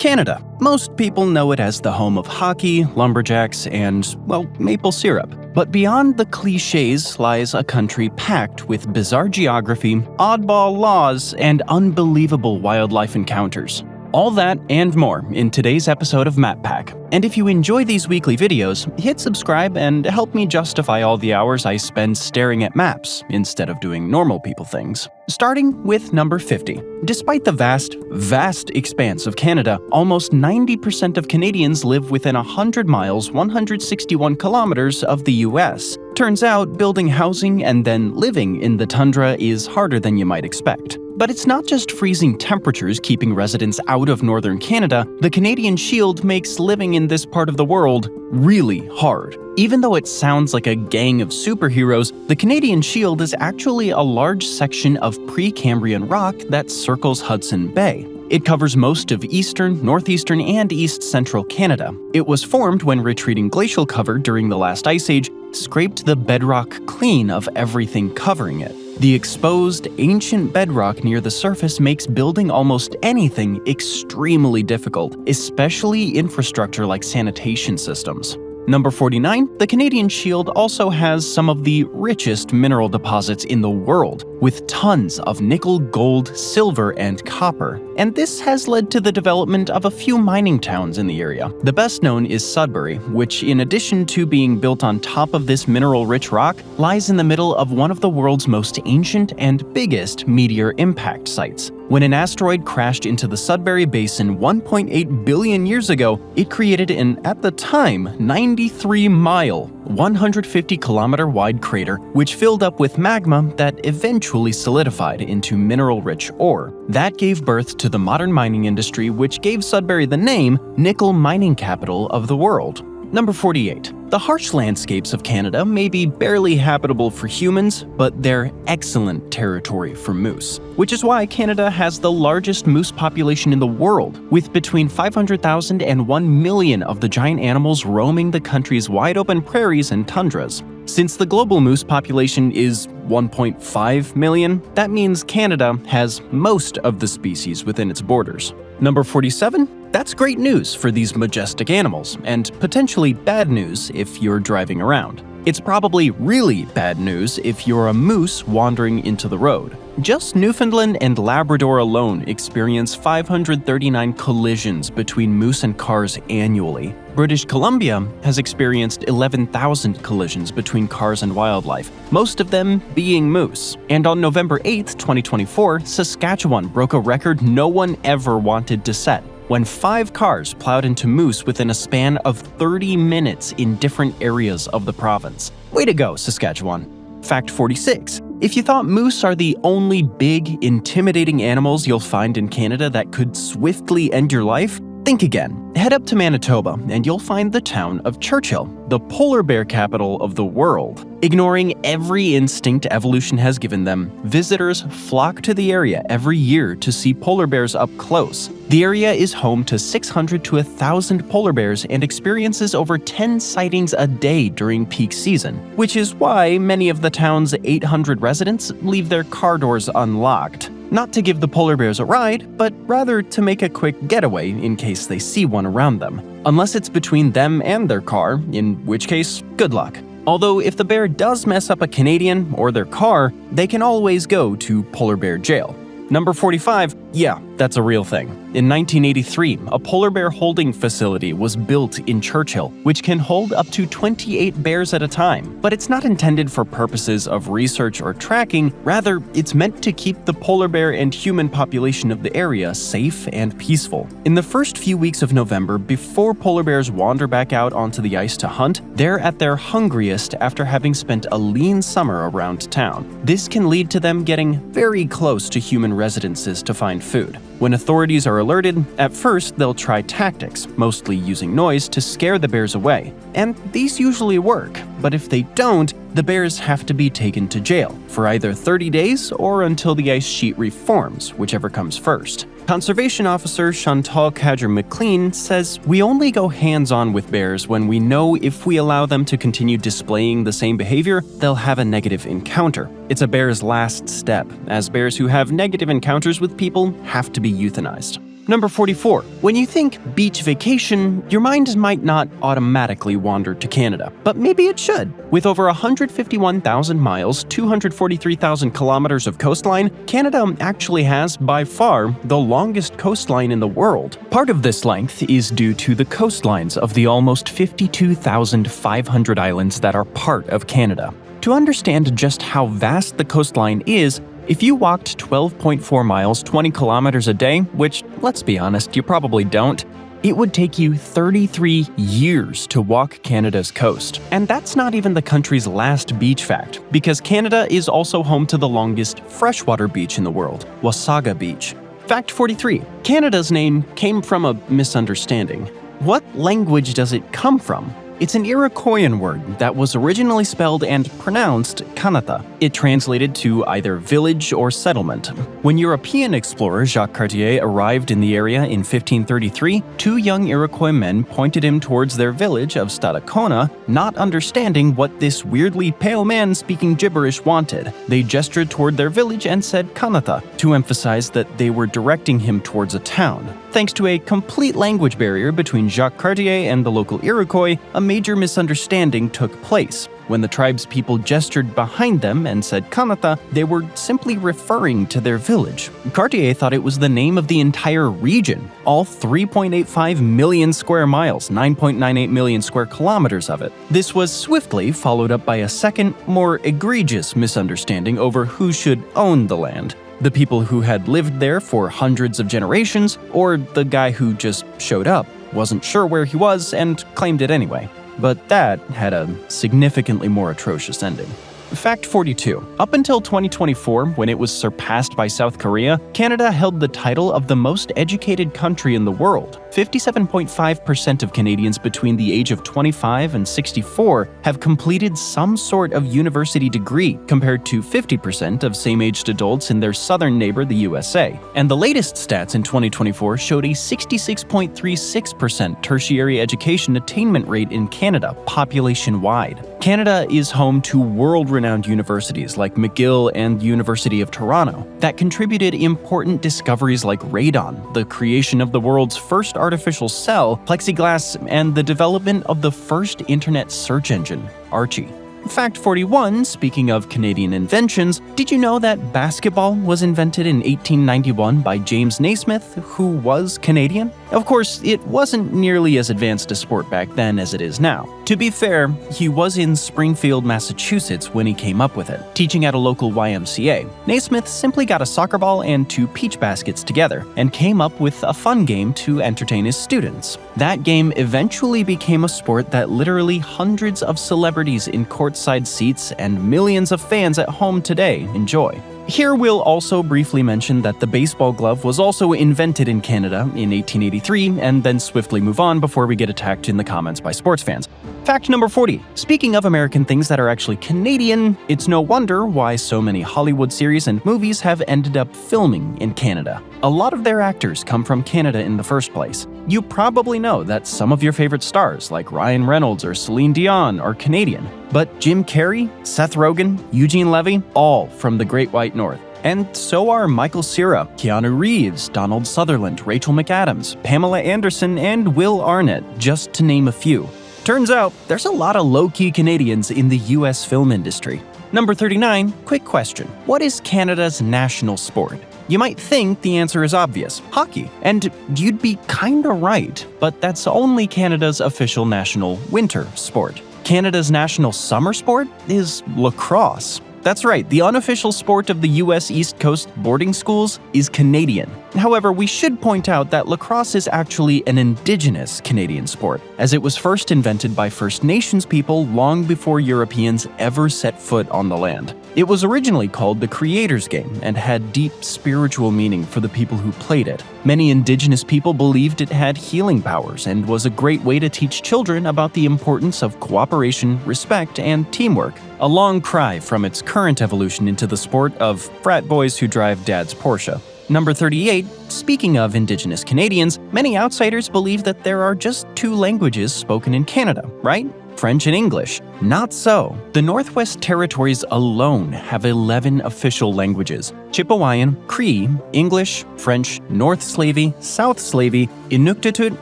Canada. Most people know it as the home of hockey, lumberjacks, and, well, maple syrup. But beyond the cliches lies a country packed with bizarre geography, oddball laws, and unbelievable wildlife encounters. All that and more in today's episode of Map Pack. And if you enjoy these weekly videos, hit subscribe and help me justify all the hours I spend staring at maps instead of doing normal people things. Starting with number 50. Despite the vast expanse of Canada, almost 90% of Canadians live within 100 miles, 161 kilometers of the US. Turns out, building housing and then living in the tundra is harder than you might expect. But it's not just freezing temperatures keeping residents out of northern Canada. The Canadian Shield makes living in this part of the world really hard. Even though it sounds like a gang of superheroes, the Canadian Shield is actually a large section of Precambrian rock that circles Hudson Bay. It covers most of eastern, northeastern, and east-central Canada. It was formed when retreating glacial cover during the last ice age scraped the bedrock clean of everything covering it. The exposed, ancient bedrock near the surface makes building almost anything extremely difficult, especially infrastructure like sanitation systems. Number 49, the Canadian Shield also has some of the richest mineral deposits in the world, with tons of nickel, gold, silver, and copper. And this has led to the development of a few mining towns in the area. The best known is Sudbury, which, in addition to being built on top of this mineral-rich rock, lies in the middle of one of the world's most ancient and biggest meteor impact sites. When an asteroid crashed into the Sudbury Basin 1.8 billion years ago, it created an, at the time, 93-mile, 150-kilometer-wide crater, which filled up with magma that eventually solidified into mineral-rich ore. That gave birth to the modern mining industry, which gave Sudbury the name nickel mining capital of the world. Number 48. The harsh landscapes of Canada may be barely habitable for humans, but they're excellent territory for moose, which is why Canada has the largest moose population in the world, with between 500,000 and 1 million of the giant animals roaming the country's wide-open prairies and tundras. Since the global moose population is 1.5 million, that means Canada has most of the species within its borders. Number 47? That's great news for these majestic animals, and potentially bad news if you're driving around. It's probably really bad news if you're a moose wandering into the road. Just Newfoundland and Labrador alone experience 539 collisions between moose and cars annually. British Columbia has experienced 11,000 collisions between cars and wildlife, most of them being moose. And on November 8, 2024, Saskatchewan broke a record no one ever wanted to set, when 5 cars plowed into moose within a span of 30 minutes in different areas of the province. Way to go, Saskatchewan. Fact 46. If you thought moose are the only big, intimidating animals you'll find in Canada that could swiftly end your life, think again. Head up to Manitoba and you'll find the town of Churchill, the polar bear capital of the world. Ignoring every instinct evolution has given them, visitors flock to the area every year to see polar bears up close. The area is home to 600 to 1,000 polar bears and experiences over 10 sightings a day during peak season, which is why many of the town's 800 residents leave their car doors unlocked. Not to give the polar bears a ride, but rather to make a quick getaway in case they see one around them. Unless it's between them and their car, in which case, good luck. Although if the bear does mess up a Canadian or their car, they can always go to polar bear jail. Number 45, yeah, that's a real thing. In 1983, a polar bear holding facility was built in Churchill, which can hold up to 28 bears at a time. But it's not intended for purposes of research or tracking, rather, it's meant to keep the polar bear and human population of the area safe and peaceful. In the first few weeks of November, before polar bears wander back out onto the ice to hunt, they're at their hungriest after having spent a lean summer around town. This can lead to them getting very close to human residences to find food. When authorities are alerted, at first they'll try tactics, mostly using noise to scare the bears away. And these usually work, but if they don't, the bears have to be taken to jail for either 30 days or until the ice sheet reforms, whichever comes first. Conservation Officer Chantal Cadre-McLean says, "We only go hands-on with bears when we know if we allow them to continue displaying the same behavior, they'll have a negative encounter. It's a bear's last step, as bears who have negative encounters with people have to be euthanized." Number 44. When you think beach vacation, your mind might not automatically wander to Canada, but maybe it should. With over 151,000 miles, 243,000 kilometers of coastline, Canada actually has, by far, the longest coastline in the world. Part of this length is due to the coastlines of the almost 52,500 islands that are part of Canada. To understand just how vast the coastline is, if you walked 12.4 miles, 20 kilometers a day, which, let's be honest, you probably don't, it would take you 33 years to walk Canada's coast. And that's not even the country's last beach fact, because Canada is also home to the longest freshwater beach in the world, Wasaga Beach. Fact 43. Canada's name came from a misunderstanding. What language does it come from? It's an Iroquoian word that was originally spelled and pronounced Kanata. It translated to either village or settlement. When European explorer Jacques Cartier arrived in the area in 1533, two young Iroquois men pointed him towards their village of Stadacona, not understanding what this weirdly pale man speaking gibberish wanted. They gestured toward their village and said Kanata, to emphasize that they were directing him towards a town. Thanks to a complete language barrier between Jacques Cartier and the local Iroquois, a major misunderstanding took place. When the tribe's people gestured behind them and said Kanata, they were simply referring to their village. Cartier thought it was the name of the entire region, all 3.85 million square miles, 9.98 million square kilometers of it. This was swiftly followed up by a second, more egregious misunderstanding over who should own the land. The people who had lived there for hundreds of generations, or the guy who just showed up, wasn't sure where he was and claimed it anyway. But that had a significantly more atrocious ending. Fact 42. Up until 2024, when it was surpassed by South Korea, Canada held the title of the most educated country in the world. 57.5% of Canadians between the age of 25 and 64 have completed some sort of university degree, compared to 50% of same-aged adults in their southern neighbor, the USA. And the latest stats in 2024 showed a 66.36% tertiary education attainment rate in Canada, population-wide. Canada is home to world-renowned universities like McGill and University of Toronto that contributed important discoveries like radon, the creation of the world's first artificial cell, plexiglass, and the development of the first internet search engine, Archie. Fact 41, speaking of Canadian inventions, did you know that basketball was invented in 1891 by James Naismith, who was Canadian? Of course, it wasn't nearly as advanced a sport back then as it is now. To be fair, he was in Springfield, Massachusetts when he came up with it, teaching at a local YMCA. Naismith simply got a soccer ball and two peach baskets together, and came up with a fun game to entertain his students. That game eventually became a sport that literally hundreds of celebrities in courtside seats and millions of fans at home today enjoy. Here we'll also briefly mention that the baseball glove was also invented in Canada in 1883, and then swiftly move on before we get attacked in the comments by sports fans. Fact number 40. Speaking of American things that are actually Canadian, it's no wonder why so many Hollywood series and movies have ended up filming in Canada. A lot of their actors come from Canada in the first place. You probably know that some of your favorite stars, like Ryan Reynolds or Celine Dion, are Canadian. But Jim Carrey, Seth Rogen, Eugene Levy, all from the Great White North. And so are Michael Cera, Keanu Reeves, Donald Sutherland, Rachel McAdams, Pamela Anderson, and Will Arnett, just to name a few. Turns out, there's a lot of low-key Canadians in the US film industry. Number 39, quick question. What is Canada's national sport? You might think the answer is obvious, hockey. And you'd be kinda right, but that's only Canada's official national winter sport. Canada's national summer sport is lacrosse. That's right, the unofficial sport of the US East Coast boarding schools is Canadian. However, we should point out that lacrosse is actually an indigenous Canadian sport, as it was first invented by First Nations people long before Europeans ever set foot on the land. It was originally called the Creator's Game and had deep spiritual meaning for the people who played it. Many indigenous people believed it had healing powers and was a great way to teach children about the importance of cooperation, respect, and teamwork. A long cry from its current evolution into the sport of frat boys who drive dad's Porsche. Number 38, speaking of Indigenous Canadians, many outsiders believe that there are just two languages spoken in Canada, right? French, and English. Not so. The Northwest Territories alone have 11 official languages: Chipewyan, Cree, English, French, North Slavey, South Slavey, Inuktitut,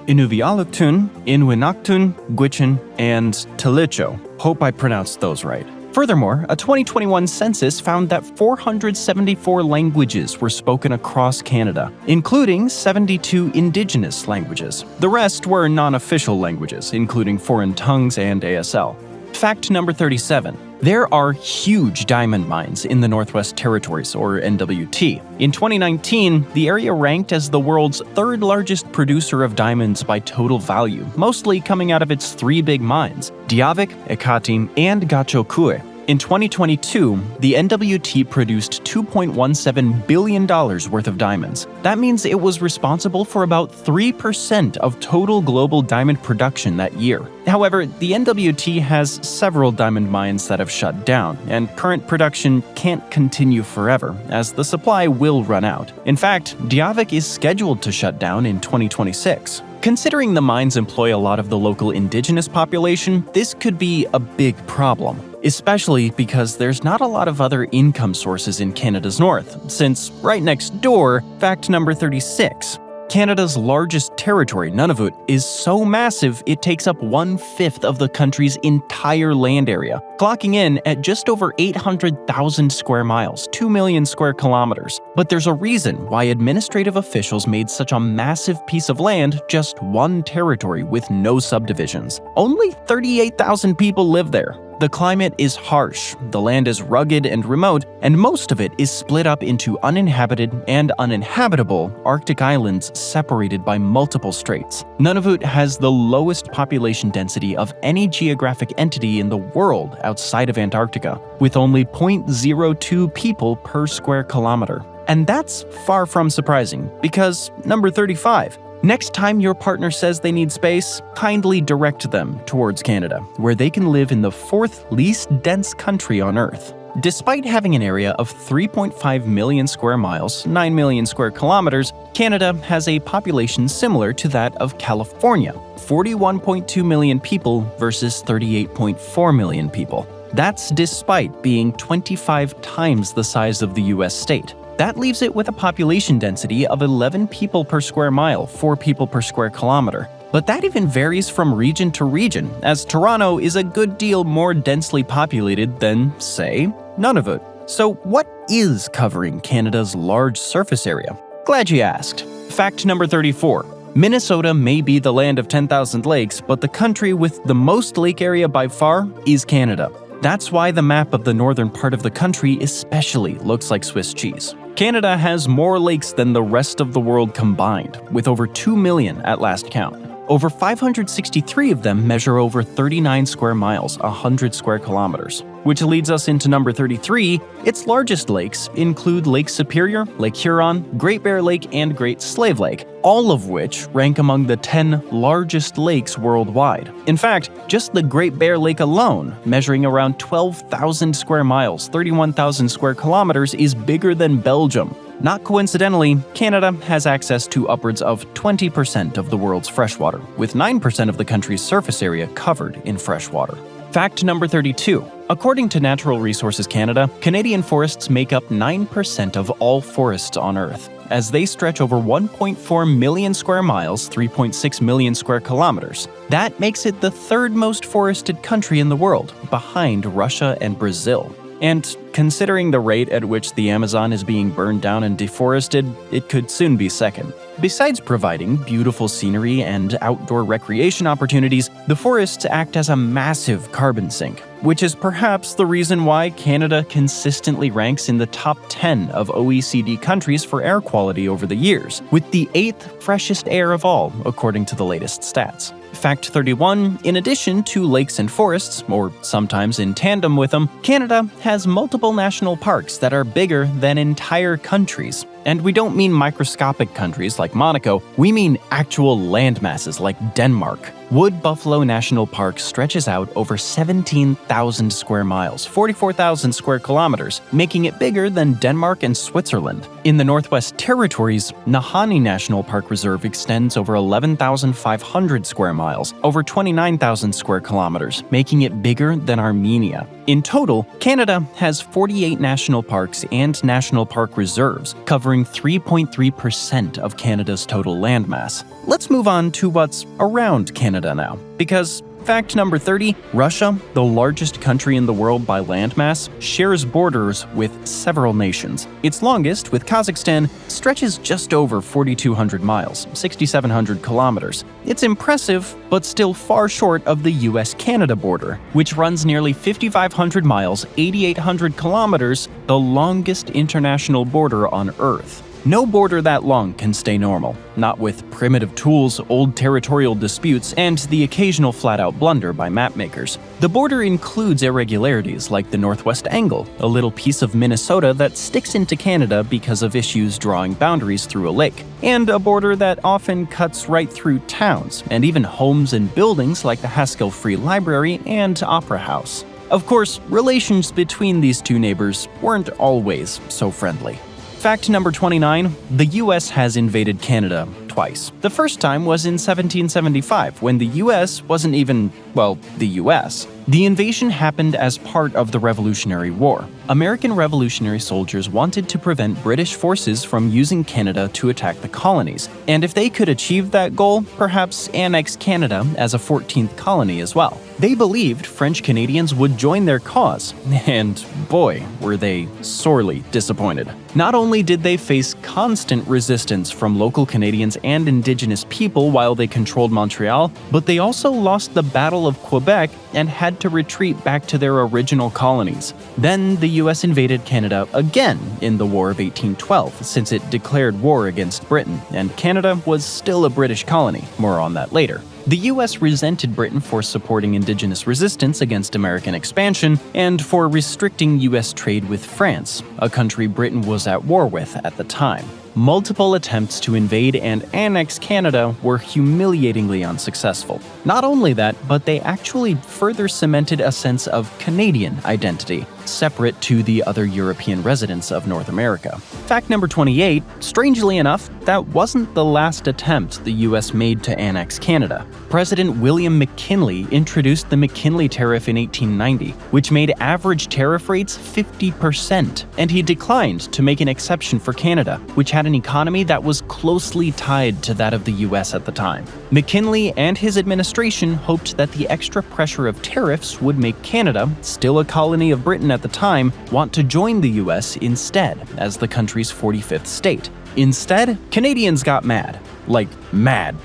Inuvialuktun, Inwinaktun, Gwich'in, and Tilicho. Hope I pronounced those right. Furthermore, a 2021 census found that 474 languages were spoken across Canada, including 72 Indigenous languages. The rest were non-official languages, including foreign tongues and ASL. Fact number 37. There are huge diamond mines in the Northwest Territories, or NWT. In 2019, the area ranked as the world's third largest producer of diamonds by total value, mostly coming out of its three big mines: Geographic, Ekati, and Gachokue. In 2022, the NWT produced $2.17 billion worth of diamonds. That means it was responsible for about 3% of total global diamond production that year. However, the NWT has several diamond mines that have shut down, and current production can't continue forever, as the supply will run out. In fact, Geographic is scheduled to shut down in 2026. Considering the mines employ a lot of the local Indigenous population, this could be a big problem, especially because there's not a lot of other income sources in Canada's north, since right next door, fact number 36, Canada's largest territory, Nunavut, is so massive it takes up 1/5 of the country's entire land area, clocking in at just over 800,000 square miles, 2 million square kilometers. But there's a reason why administrative officials made such a massive piece of land just one territory with no subdivisions. Only 38,000 people live there. The climate is harsh, the land is rugged and remote, and most of it is split up into uninhabited and uninhabitable Arctic islands separated by multiple straits. Nunavut has the lowest population density of any geographic entity in the world outside of Antarctica, with only 0.02 people per square kilometer. And that's far from surprising, because number 35, next time your partner says they need space, kindly direct them towards Canada, where they can live in the fourth least dense country on Earth. Despite having an area of 3.5 million square miles, 9 million square kilometers, Canada has a population similar to that of California, 41.2 million people versus 38.4 million people. That's despite being 25 times the size of the US state. That leaves it with a population density of 11 people per square mile, 4 people per square kilometer. But that even varies from region to region, as Toronto is a good deal more densely populated than, say, Nunavut. So what is covering Canada's large surface area? Glad you asked. Fact number 34. Minnesota may be the land of 10,000 lakes, but the country with the most lake area by far is Canada. That's why the map of the northern part of the country especially looks like Swiss cheese. Canada has more lakes than the rest of the world combined, with over 2 million at last count. Over 563 of them measure over 39 square miles, 100 square kilometers. Which leads us into number 33. Its largest lakes include Lake Superior, Lake Huron, Great Bear Lake, and Great Slave Lake, all of which rank among the 10 largest lakes worldwide. In fact, just the Great Bear Lake alone, measuring around 12,000 square miles, 31,000 square kilometers, is bigger than Belgium. Not coincidentally, Canada has access to upwards of 20% of the world's freshwater, with 9% of the country's surface area covered in freshwater. Fact number 32. According to Natural Resources Canada, Canadian forests make up 9% of all forests on Earth, as they stretch over 1.4 million square miles, 3.6 million square kilometers. That makes it the third most forested country in the world, behind Russia and Brazil. And considering the rate at which the Amazon is being burned down and deforested, it could soon be second. Besides providing beautiful scenery and outdoor recreation opportunities, the forests act as a massive carbon sink, which is perhaps the reason why Canada consistently ranks in the top 10 of OECD countries for air quality over the years, with the 8th freshest air of all, according to the latest stats. Fact 31, in addition to lakes and forests, or sometimes in tandem with them, Canada has multiple national parks that are bigger than entire countries. And we don't mean microscopic countries like Monaco, we mean actual landmasses like Denmark. Wood Buffalo National Park stretches out over 17,000 square miles, 44,000 square kilometers, making it bigger than Denmark and Switzerland. In the Northwest Territories, Nahanni National Park Reserve extends over 11,500 square miles, over 29,000 square kilometers, making it bigger than Armenia. In total, Canada has 48 national parks and national park reserves, covering 3.3% of Canada's total landmass. Let's move on to what's around Canada now, because fact number 30, Russia, the largest country in the world by landmass, shares borders with several nations. Its longest, with Kazakhstan, stretches just over 4,200 miles, 6,700 kilometers. It's impressive, but still far short of the US-Canada border, which runs nearly 5,500 miles, 8,800 kilometers, the longest international border on Earth. No border that long can stay normal, not with primitive tools, old territorial disputes, and the occasional flat-out blunder by mapmakers. The border includes irregularities like the Northwest Angle, a little piece of Minnesota that sticks into Canada because of issues drawing boundaries through a lake, and a border that often cuts right through towns, and even homes and buildings like the Haskell Free Library and Opera House. Of course, relations between these two neighbors weren't always so friendly. Fact number 29, the US has invaded Canada twice. The first time was in 1775, when the US wasn't even, well, the US. The invasion happened as part of the Revolutionary War. American Revolutionary soldiers wanted to prevent British forces from using Canada to attack the colonies, and if they could achieve that goal, perhaps annex Canada as a 14th colony as well. They believed French Canadians would join their cause, and boy, were they sorely disappointed. Not only did they face constant resistance from local Canadians and Indigenous people while they controlled Montreal, but they also lost the Battle of Quebec and had to retreat back to their original colonies. Then the US invaded Canada again in the War of 1812, since it declared war against Britain, and Canada was still a British colony. More on that later. The US resented Britain for supporting Indigenous resistance against American expansion and for restricting US trade with France, a country Britain was at war with at the time. Multiple attempts to invade and annex Canada were humiliatingly unsuccessful. Not only that, but they actually further cemented a sense of Canadian identity, separate to the other European residents of North America. Fact number 28, strangely enough, that wasn't the last attempt the US made to annex Canada. President William McKinley introduced the McKinley Tariff in 1890, which made average tariff rates 50%, and he declined to make an exception for Canada, which had an economy that was closely tied to that of the US at the time. McKinley and his administration hoped that the extra pressure of tariffs would make Canada, still a colony of Britain at the time, want to join the US instead, as the country's 45th state. Instead, Canadians got mad. Like, mad.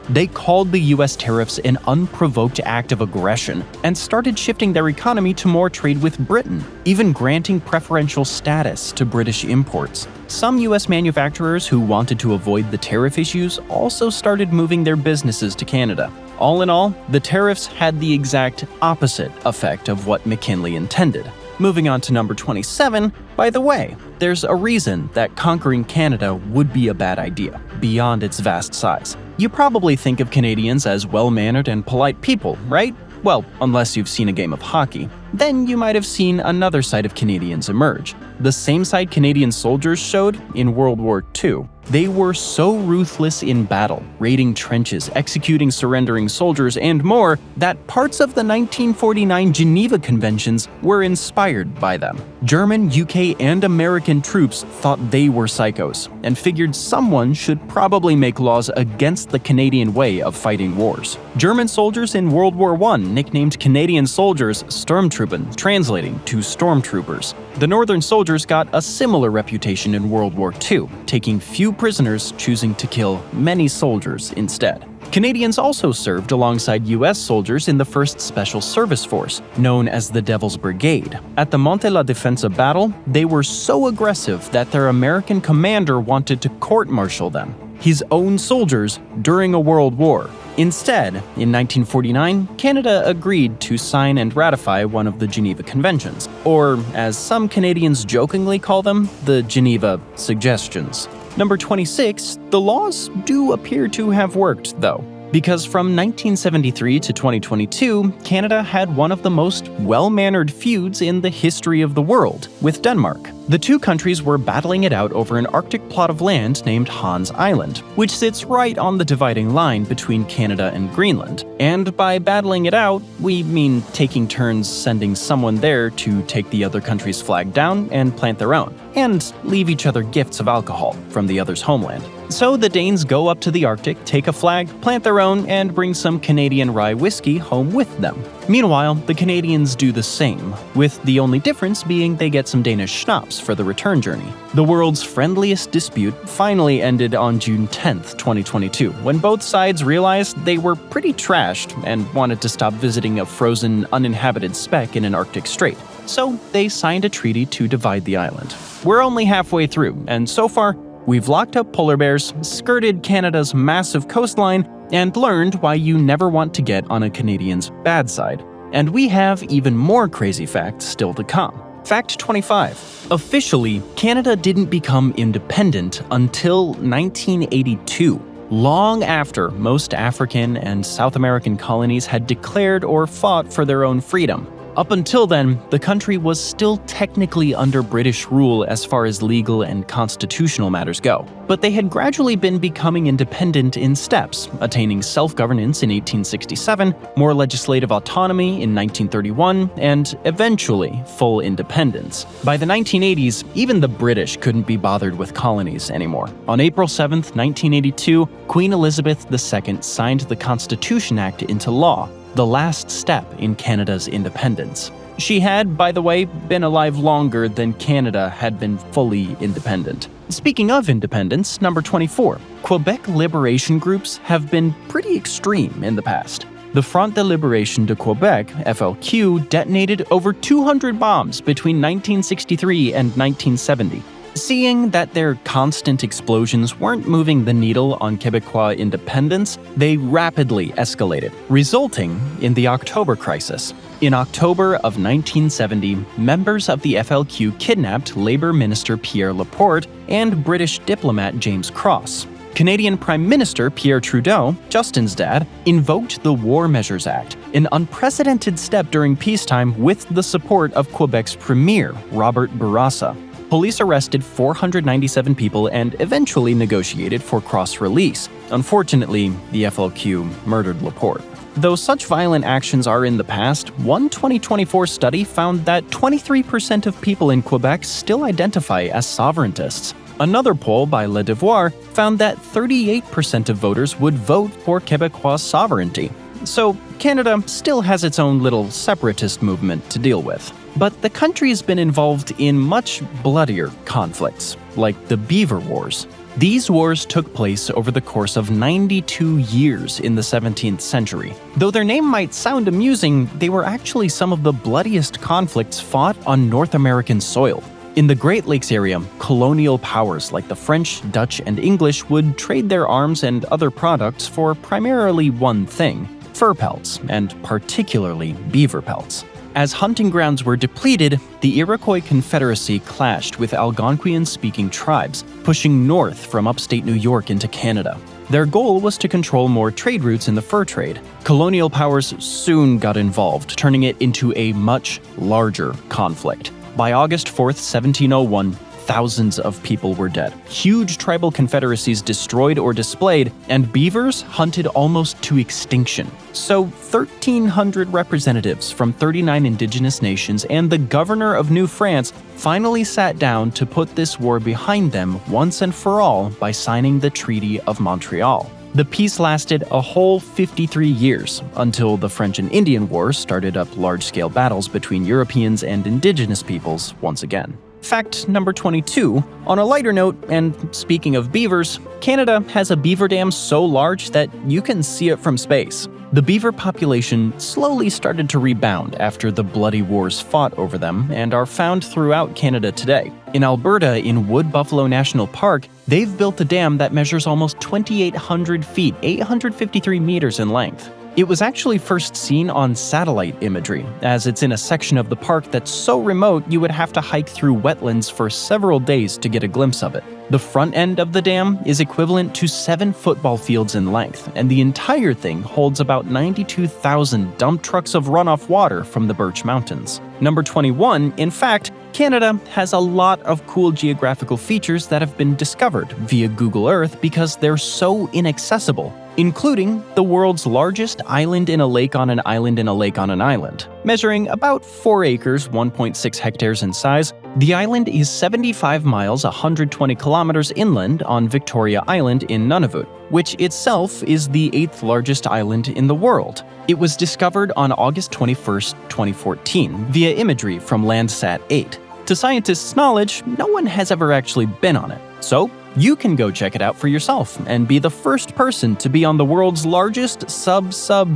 They called the US tariffs an unprovoked act of aggression and started shifting their economy to more trade with Britain, even granting preferential status to British imports. Some US manufacturers who wanted to avoid the tariff issues also started moving their businesses to Canada. All in all, the tariffs had the exact opposite effect of what McKinley intended. Moving on to number 27, by the way, there's a reason that conquering Canada would be a bad idea, beyond its vast size. You probably think of Canadians as well-mannered and polite people, right? Well, unless you've seen a game of hockey. Then you might have seen another side of Canadians emerge. The same side Canadian soldiers showed in World War II. They were so ruthless in battle, raiding trenches, executing surrendering soldiers, and more, that parts of the 1949 Geneva Conventions were inspired by them. German, UK, and American troops thought they were psychos, and figured someone should probably make laws against the Canadian way of fighting wars. German soldiers in World War I nicknamed Canadian soldiers Sturmtruppen, translating to stormtroopers. The Northern soldiers got a similar reputation in World War II, taking few prisoners, choosing to kill many soldiers instead. Canadians also served alongside US soldiers in the 1st Special Service Force, known as the Devil's Brigade. At the Monte la Defensa battle, they were so aggressive that their American commander wanted to court-martial them. his own soldiers during a world war. Instead, in 1949, Canada agreed to sign and ratify one of the Geneva Conventions, or as some Canadians jokingly call them, the Geneva Suggestions. Number 26, the laws do appear to have worked, though, because from 1973 to 2022, Canada had one of the most well-mannered feuds in the history of the world, with Denmark. The two countries were battling it out over an Arctic plot of land named Hans Island, which sits right on the dividing line between Canada and Greenland. And by battling it out, we mean taking turns sending someone there to take the other country's flag down and plant their own, and leave each other gifts of alcohol from the other's homeland. So the Danes go up to the Arctic, take a flag, plant their own, and bring some Canadian rye whiskey home with them. Meanwhile, the Canadians do the same, with the only difference being they get some Danish schnapps for the return journey. The world's friendliest dispute finally ended on June 10th, 2022, when both sides realized they were pretty trashed and wanted to stop visiting a frozen, uninhabited speck in an Arctic strait. So they signed a treaty to divide the island. We're only halfway through, and so far, we've locked up polar bears, skirted Canada's massive coastline, and learned why you never want to get on a Canadian's bad side. And we have even more crazy facts still to come. Fact 25. Officially, Canada didn't become independent until 1982, long after most African and South American colonies had declared or fought for their own freedom. Up until then, the country was still technically under British rule as far as legal and constitutional matters go. But they had gradually been becoming independent in steps, attaining self-governance in 1867, more legislative autonomy in 1931, and eventually full independence. By the 1980s, even the British couldn't be bothered with colonies anymore. On April 7, 1982, Queen Elizabeth II signed the Constitution Act into law, the last step in Canada's independence. She had, by the way, been alive longer than Canada had been fully independent. Speaking of independence, number 24. Quebec liberation groups have been pretty extreme in the past. The Front de Libération de Québec, FLQ, detonated over 200 bombs between 1963 and 1970. Seeing that their constant explosions weren't moving the needle on Quebecois independence, they rapidly escalated, resulting in the October Crisis. In October of 1970, members of the FLQ kidnapped Labour Minister Pierre Laporte and British diplomat James Cross. Canadian Prime Minister Pierre Trudeau, Justin's dad, invoked the War Measures Act, an unprecedented step during peacetime with the support of Quebec's Premier, Robert Bourassa. Police arrested 497 people and eventually negotiated for Cross release. Unfortunately, the FLQ murdered Laporte. Though such violent actions are in the past, one 2024 study found that 23% of people in Quebec still identify as sovereigntists. Another poll by Le Devoir found that 38% of voters would vote for Quebecois sovereignty. So Canada still has its own little separatist movement to deal with. But the country's been involved in much bloodier conflicts, like the Beaver Wars. These wars took place over the course of 92 years in the 17th century. Though their name might sound amusing, they were actually some of the bloodiest conflicts fought on North American soil. In the Great Lakes area, colonial powers like the French, Dutch, and English would trade their arms and other products for primarily one thing: fur pelts, and particularly beaver pelts. As hunting grounds were depleted, the Iroquois Confederacy clashed with Algonquian-speaking tribes, pushing north from upstate New York into Canada. Their goal was to control more trade routes in the fur trade. Colonial powers soon got involved, turning it into a much larger conflict. By August 4th, 1701, thousands of people were dead. Huge tribal confederacies destroyed or displayed, and beavers hunted almost to extinction. So 1,300 representatives from 39 indigenous nations and the governor of New France finally sat down to put this war behind them once and for all by signing the Treaty of Montreal. The peace lasted a whole 53 years, until the French and Indian War started up large-scale battles between Europeans and indigenous peoples once again. Fact number 22, On a lighter note, and speaking of beavers, Canada has a beaver dam so large that you can see it from space. The beaver population slowly started to rebound after the bloody wars fought over them and are found throughout Canada today. In Alberta, in Wood Buffalo National Park, they've built a dam that measures almost 2,800 feet, 853 meters in length. It was actually first seen on satellite imagery, as it's in a section of the park that's so remote you would have to hike through wetlands for several days to get a glimpse of it. The front end of the dam is equivalent to 7 football fields in length, and the entire thing holds about 92,000 dump trucks of runoff water from the Birch Mountains. Number 21, in fact, Canada has a lot of cool geographical features that have been discovered via Google Earth because they're so inaccessible, including the world's largest island in a lake on an island in a lake on an island. Measuring about 4 acres, 1.6 hectares in size, the island is 75 miles, 120 kilometers inland on Victoria Island in Nunavut, which itself is the 8th largest island in the world. It was discovered on August 21, 2014, via imagery from Landsat 8. To scientists' knowledge, no one has ever actually been on it, so you can go check it out for yourself and be the first person to be on the world's largest sub-island.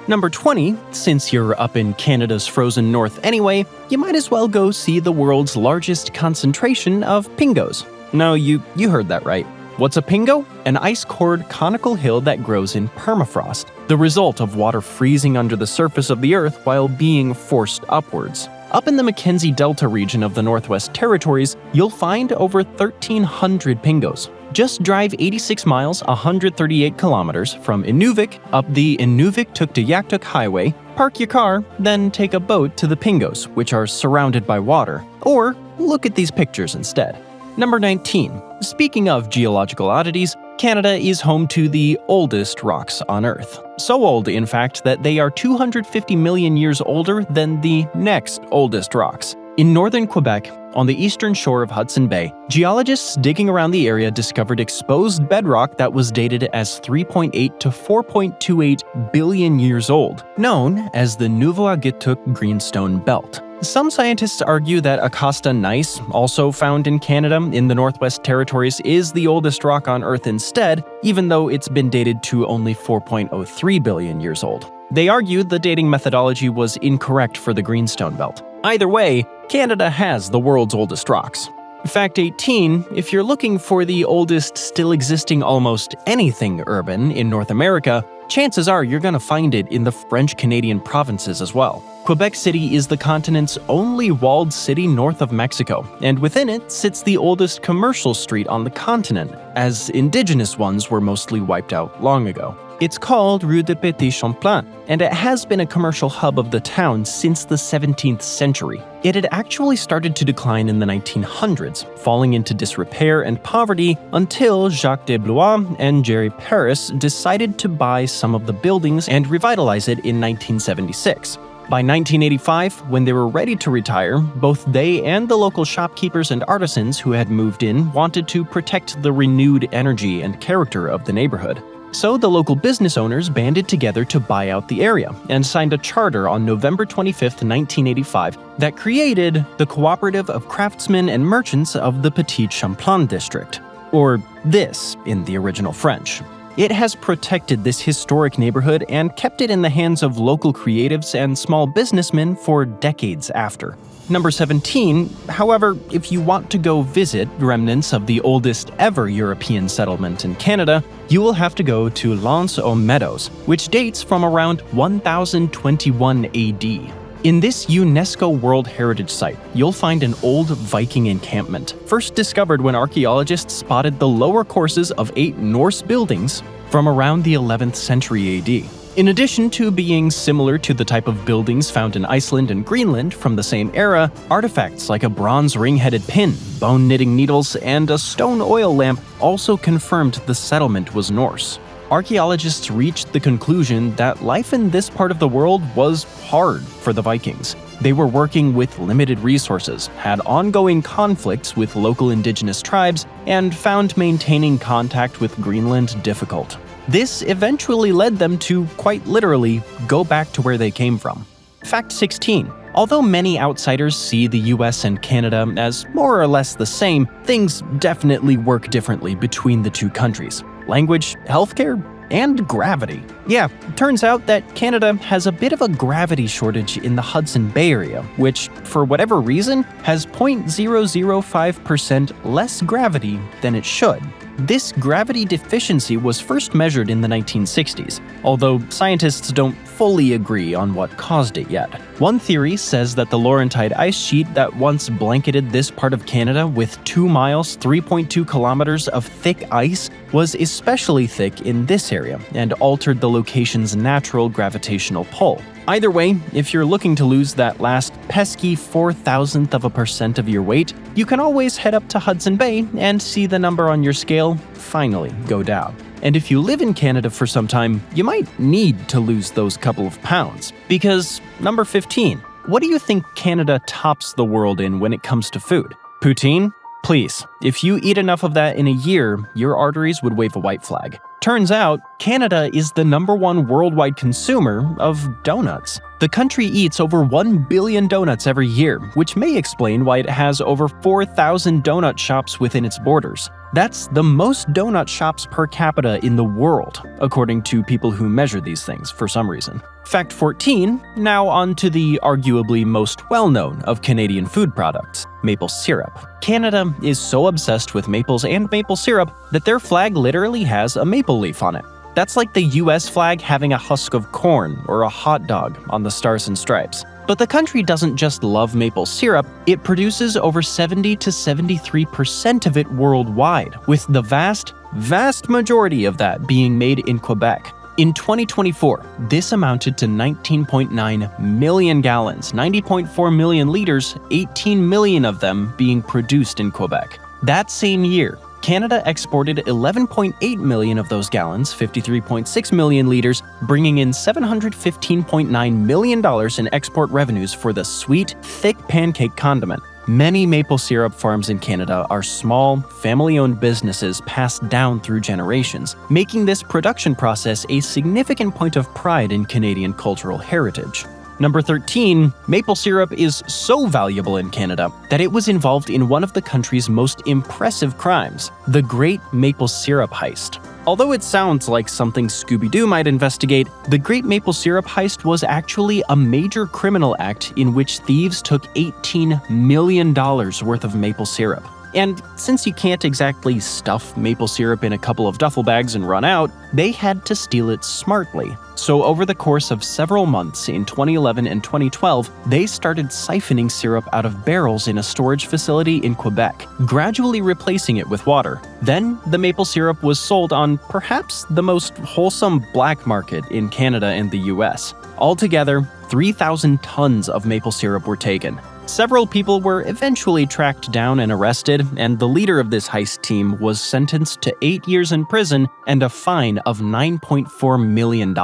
Number 20, since you're up in Canada's frozen north anyway, you might as well go see the world's largest concentration of Pingos. No, you heard that right. What's a Pingo? An ice-cored conical hill that grows in permafrost, the result of water freezing under the surface of the earth while being forced upwards. Up in the Mackenzie Delta region of the Northwest Territories, you'll find over 1,300 Pingos. Just drive 86 miles, 138 kilometers from Inuvik up the Inuvik-Tuktoyaktuk Highway, park your car, then take a boat to the Pingos, which are surrounded by water. Or look at these pictures instead. Number 19. Speaking of geological oddities, Canada is home to the oldest rocks on Earth. So old, in fact, that they are 250 million years older than the next oldest rocks. In northern Quebec, on the eastern shore of Hudson Bay, geologists digging around the area discovered exposed bedrock that was dated as 3.8 to 4.28 billion years old, known as the Nunavut Greenstone Belt. Some scientists argue that Acosta gneiss, also found in Canada in the Northwest Territories, is the oldest rock on Earth instead, even though it's been dated to only 4.03 billion years old. They argued the dating methodology was incorrect for the Greenstone Belt. Either way, Canada has the world's oldest rocks. Fact 18, if you're looking for the oldest still existing almost anything urban in North America, chances are you're gonna find it in the French-Canadian provinces as well. Quebec City is the continent's only walled city north of Mexico, and within it sits the oldest commercial street on the continent, as indigenous ones were mostly wiped out long ago. It's called Rue de Petit Champlain, and it has been a commercial hub of the town since the 17th century. It had actually started to decline in the 1900s, falling into disrepair and poverty until Jacques de Blois and Jerry Paris decided to buy some of the buildings and revitalize it in 1976. By 1985, when they were ready to retire, both they and the local shopkeepers and artisans who had moved in wanted to protect the renewed energy and character of the neighborhood. So the local business owners banded together to buy out the area and signed a charter on November 25, 1985 that created the Cooperative of Craftsmen and Merchants of the Petit Champlain District, or this in the original French. It has protected this historic neighborhood and kept it in the hands of local creatives and small businessmen for decades after. Number 17, however, if you want to go visit remnants of the oldest ever European settlement in Canada, you will have to go to L'Anse aux Meadows, which dates from around 1021 AD. In this UNESCO World Heritage Site, you'll find an old Viking encampment, first discovered when archaeologists spotted the lower courses of 8 Norse buildings from around the 11th century AD. In addition to being similar to the type of buildings found in Iceland and Greenland from the same era, artifacts like a bronze ring-headed pin, bone-knitting needles, and a stone oil lamp also confirmed the settlement was Norse. Archaeologists reached the conclusion that life in this part of the world was hard for the Vikings. They were working with limited resources, had ongoing conflicts with local indigenous tribes, and found maintaining contact with Greenland difficult. This eventually led them to, quite literally, go back to where they came from. Fact 16. Although many outsiders see the US and Canada as more or less the same, things definitely work differently between the two countries. Language, healthcare, and gravity. Yeah, turns out that Canada has a bit of a gravity shortage in the Hudson Bay area, which, for whatever reason, has 0.005% less gravity than it should. This gravity deficiency was first measured in the 1960s, although scientists don't fully agree on what caused it yet. One theory says that the Laurentide ice sheet that once blanketed this part of Canada with 2 miles, 3.2 kilometers of thick ice was especially thick in this area and altered the location's natural gravitational pull. Either way, if you're looking to lose that last pesky 0.004% of your weight, you can always head up to Hudson Bay and see the number on your scale finally go down. And if you live in Canada for some time, you might need to lose those couple of pounds. Because, number 15, what do you think Canada tops the world in when it comes to food? Poutine? Please, if you eat enough of that in a year, your arteries would wave a white flag. Turns out, Canada is the #1 worldwide consumer of donuts. The country eats over 1 billion donuts every year, which may explain why it has over 4,000 donut shops within its borders. That's the most donut shops per capita in the world, according to people who measure these things for some reason. Fact 14, now on to the arguably most well-known of Canadian food products, maple syrup. Canada is so obsessed with maples and maple syrup that their flag literally has a maple leaf on it. That's like the US flag having a husk of corn or a hot dog on the stars and stripes. But the country doesn't just love maple syrup, it produces over 70 to 73% of it worldwide, with the vast majority of that being made in Quebec. In 2024, this amounted to 19.9 million gallons, 90.4 million liters, 18 million of them being produced in Quebec. That same year, Canada exported 11.8 million of those gallons, 53.6 million liters, bringing in $715.9 million in export revenues for the sweet, thick pancake condiment. Many maple syrup farms in Canada are small, family-owned businesses passed down through generations, making this production process a significant point of pride in Canadian cultural heritage. Number 13, maple syrup is so valuable in Canada that it was involved in one of the country's most impressive crimes, the Great Maple Syrup Heist. Although it sounds like something Scooby-Doo might investigate, the Great Maple Syrup Heist was actually a major criminal act in which thieves took $18 million worth of maple syrup. And since you can't exactly stuff maple syrup in a couple of duffel bags and run out, they had to steal it smartly. So over the course of several months in 2011 and 2012, they started siphoning syrup out of barrels in a storage facility in Quebec, gradually replacing it with water. Then, the maple syrup was sold on perhaps the most wholesome black market in Canada and the US. Altogether, 3,000 tons of maple syrup were taken. Several people were eventually tracked down and arrested, and the leader of this heist team was sentenced to 8 years in prison and a fine of $9.4 million.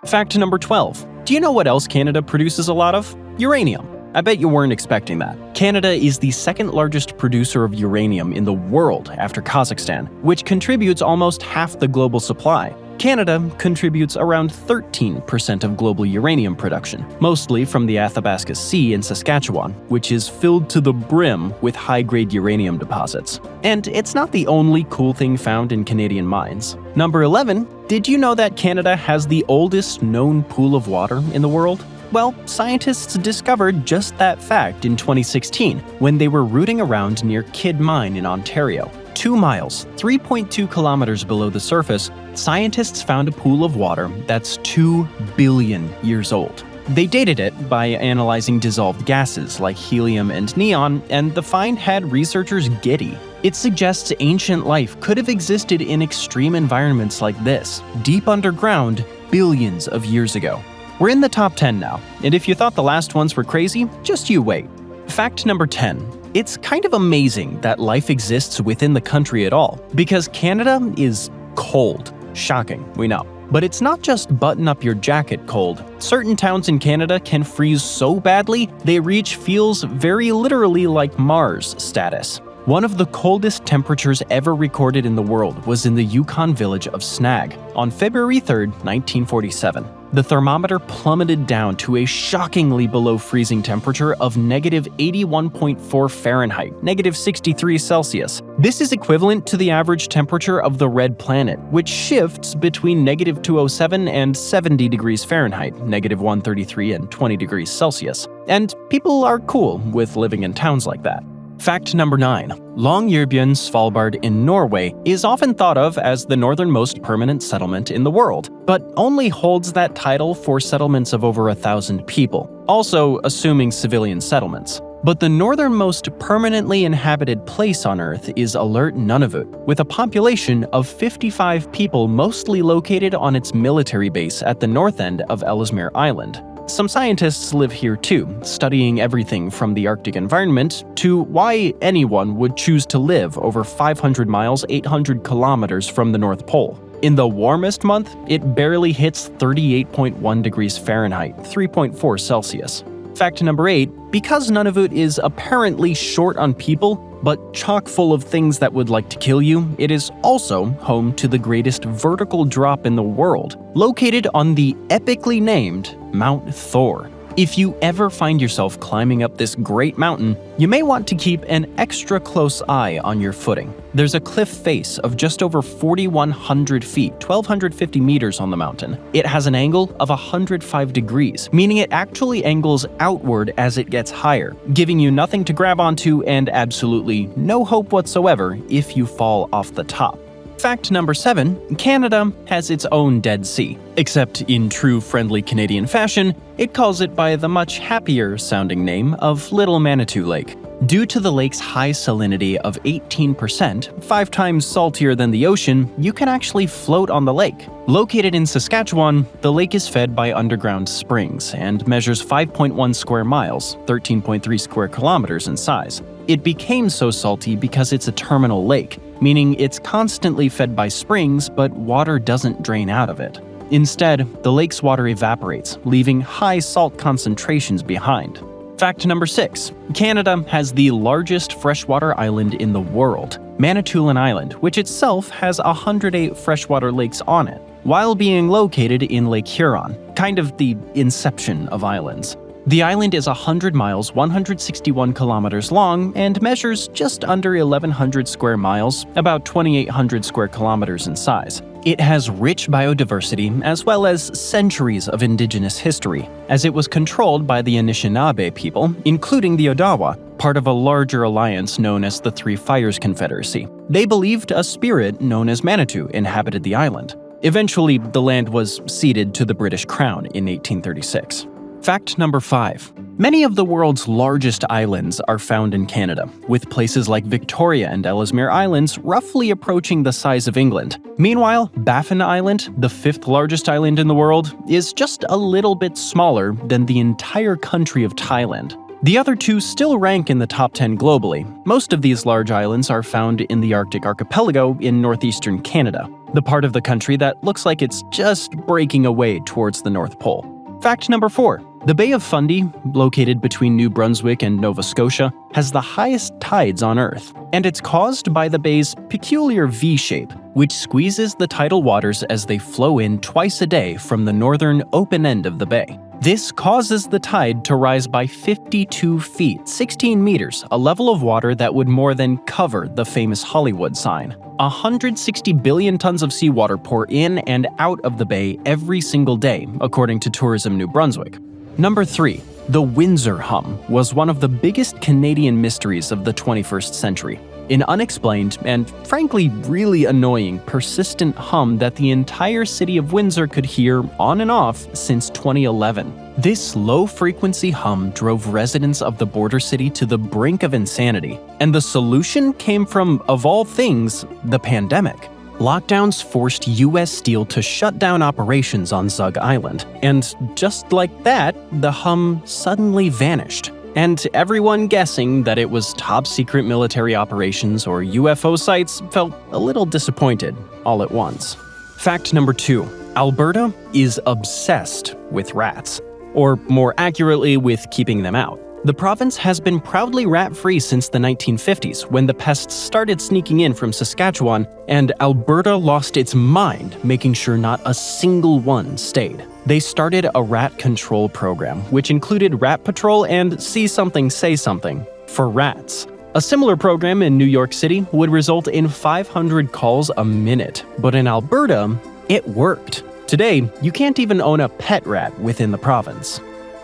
Fact number 12. Do you know what else Canada produces a lot of? Uranium. I bet you weren't expecting that. Canada is the second largest producer of uranium in the world after Kazakhstan, which contributes almost half the global supply. Canada contributes around 13% of global uranium production, mostly from the Athabasca Sea in Saskatchewan, which is filled to the brim with high-grade uranium deposits. And it's not the only cool thing found in Canadian mines. Number 11, did you know that Canada has the oldest known pool of water in the world? Well, scientists discovered just that fact in 2016 when they were rooting around near Kidd Mine in Ontario. 2 miles, 3.2 kilometers below the surface, scientists found a pool of water that's 2 billion years old. They dated it by analyzing dissolved gases like helium and neon, and the find had researchers giddy. It suggests ancient life could have existed in extreme environments like this, deep underground, billions of years ago. We're in the top 10 now, and if you thought the last ones were crazy, just you wait. Fact number 10. It's kind of amazing that life exists within the country at all, because Canada is cold. Shocking, we know. But it's not just button up your jacket cold. Certain towns in Canada can freeze so badly, they reach feels very literally like Mars status. One of the coldest temperatures ever recorded in the world was in the Yukon village of Snag on February 3, 1947. the thermometer plummeted down to a shockingly below freezing temperature of -81.4 Fahrenheit, -63 Celsius. This is equivalent to the average temperature of the red planet, which shifts between -207 and 70 degrees Fahrenheit, -133 and 20 degrees Celsius. And people are cool with living in towns like that. Fact number 9. Longyearbyen, Svalbard in Norway is often thought of as the northernmost permanent settlement in the world, but only holds that title for settlements of over 1,000 people, also assuming civilian settlements. But the northernmost permanently inhabited place on Earth is Alert Nunavut, with a population of 55 people mostly located on its military base at the north end of Ellesmere Island. Some scientists live here too, studying everything from the Arctic environment to why anyone would choose to live over 500 miles 800 kilometers from the North Pole. In the warmest month, it barely hits 38.1 degrees Fahrenheit, 3.4 Celsius. Fact number 8, because Nunavut is apparently short on people, but chock full of things that would like to kill you, it is also home to the greatest vertical drop in the world, located on the epically named Mount Thor. If you ever find yourself climbing up this great mountain, you may want to keep an extra close eye on your footing. There's a cliff face of just over 4,100 feet, 1,250 meters on the mountain. It has an angle of 105 degrees, meaning it actually angles outward as it gets higher, giving you nothing to grab onto and absolutely no hope whatsoever if you fall off the top. Fact number 7, Canada has its own Dead Sea. Except in true friendly Canadian fashion, it calls it by the much happier sounding name of Little Manitou Lake. Due to the lake's high salinity of 18%, 5 times saltier than the ocean, you can actually float on the lake. Located in Saskatchewan, the lake is fed by underground springs and measures 5.1 square miles, 13.3 square kilometers in size. It became so salty because it's a terminal lake, meaning it's constantly fed by springs, but water doesn't drain out of it. Instead, the lake's water evaporates, leaving high salt concentrations behind. Fact number 6. Canada has the largest freshwater island in the world, Manitoulin Island, which itself has 108 freshwater lakes on it, while being located in Lake Huron, kind of the inception of islands. The island is 100 miles, 161 kilometers long, and measures just under 1,100 square miles, about 2,800 square kilometers in size. It has rich biodiversity as well as centuries of indigenous history, as it was controlled by the Anishinaabe people, including the Odawa, part of a larger alliance known as the Three Fires Confederacy. They believed a spirit known as Manitou inhabited the island. Eventually, the land was ceded to the British Crown in 1836. Fact number 5. Many of the world's largest islands are found in Canada, with places like Victoria and Ellesmere Islands roughly approaching the size of England. Meanwhile, Baffin Island, the 5th largest island in the world, is just a little bit smaller than the entire country of Thailand. The other 2 still rank in the top 10 globally. Most of these large islands are found in the Arctic Archipelago in northeastern Canada, the part of the country that looks like it's just breaking away towards the North Pole. Fact number 4. The Bay of Fundy, located between New Brunswick and Nova Scotia, has the highest tides on Earth, and it's caused by the bay's peculiar V-shape, which squeezes the tidal waters as they flow in twice a day from the northern open end of the bay. This causes the tide to rise by 52 feet, 16 meters, a level of water that would more than cover the famous Hollywood sign. 160 billion tons of seawater pour in and out of the bay every single day, according to Tourism New Brunswick. Number 3. The Windsor Hum was one of the biggest Canadian mysteries of the 21st century. An unexplained and, frankly, really annoying, persistent hum that the entire city of Windsor could hear on and off since 2011. This low-frequency hum drove residents of the border city to the brink of insanity, and the solution came from, of all things, the pandemic. Lockdowns forced U.S. Steel to shut down operations on Zug Island, and just like that, the hum suddenly vanished. And everyone guessing that it was top-secret military operations or UFO sites felt a little disappointed all at once. Fact number 2. Alberta is obsessed with rats, or more accurately, with keeping them out. The province has been proudly rat-free since the 1950s, when the pests started sneaking in from Saskatchewan, and Alberta lost its mind, making sure not a single one stayed. They started a rat control program, which included rat patrol and see something, say something for rats. A similar program in New York City would result in 500 calls a minute, but in Alberta, it worked. Today, you can't even own a pet rat within the province.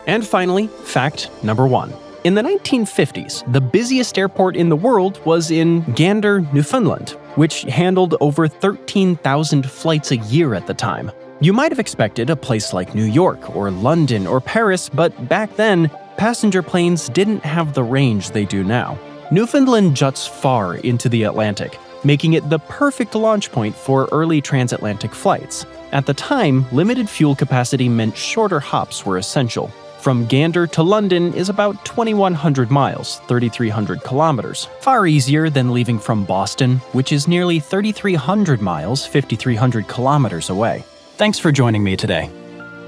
And finally, fact number 1. In the 1950s, the busiest airport in the world was in Gander, Newfoundland, which handled over 13,000 flights a year at the time. You might have expected a place like New York or London or Paris, but back then, passenger planes didn't have the range they do now. Newfoundland juts far into the Atlantic, making it the perfect launch point for early transatlantic flights. At the time, limited fuel capacity meant shorter hops were essential. From Gander to London is about 2,100 miles, 3,300 kilometers, far easier than leaving from Boston, which is nearly 3,300 miles, 5,300 kilometers away. Thanks for joining me today.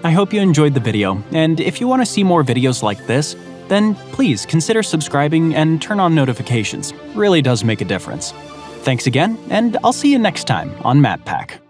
I hope you enjoyed the video, and if you want to see more videos like this, then please consider subscribing and turn on notifications. It really does make a difference. Thanks again, and I'll see you next time on MatPack.